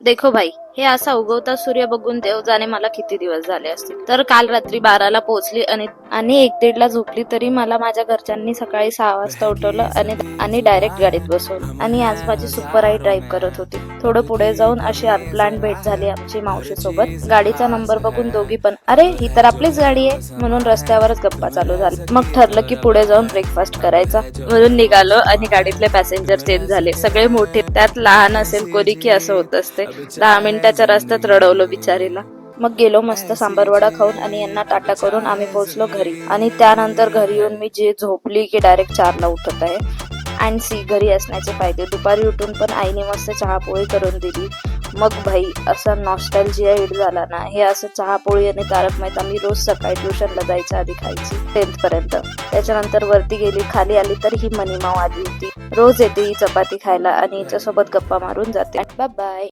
देखो भाई, हे असा उगवता सूर्य बघून देव जाणे मला किती दिवस झाले असतील. तर काल रात्री 12ला पोहोचली आणि 1-1:30ला झोपली तरी मला माझ्या घरच्यांनी सकाळी 6 वाजता उठवलं आणि डायरेक्ट गाडीत बसवलं. आणि आज माझी सुपर आई ड्राईव्ह करत होती. थोडं पुढे जाऊन अशी अनप्लॅन भेट झाली आमची मावशी सोबत. गाडीचा नंबर बघून दोघी पण अरे ही तर आपलीच गाडी आहे म्हणून रस्त्यावरच गप्पा चालू झाल्या. मग ठरलं की पुढे जाऊन ब्रेकफास्ट करायचा म्हणून निघालो आणि गाडीतले पॅसेंजर चेंज झाले. सगळे मोठे, त्यात लहान असेल कोणी की असं होत असते. 10 मिनिटाच्या रस्त्यात रडवलो बिचारीला. मग गेलो मस्त सांबारवडा खाऊन आणि यांना टाटा करून आम्ही पोहोचलो घरी. आणि त्यानंतर घरी येऊन मी जे झोपली की डायरेक्ट 4ला उठत आहे. अँड सी घरी असण्याचे फायदे. दुपारी उठून पण आईने मस्त चहा पोळी करून दिली. मग भाई असा नॉस्टॅल्जिया हिट झाला ना. हे असं चहा पोळी आणि तारक मेहता मी रोज सकाळी ट्युशनला जायच्या आधी खायची 10th पर्यंत. त्याच्यानंतर वरती गेली, खाली आली तर ही मनीमाव आली होती. रोज येते ही चपाती खायला आणि हिच्यासोबत गप्पा मारून जाते. Bye bye.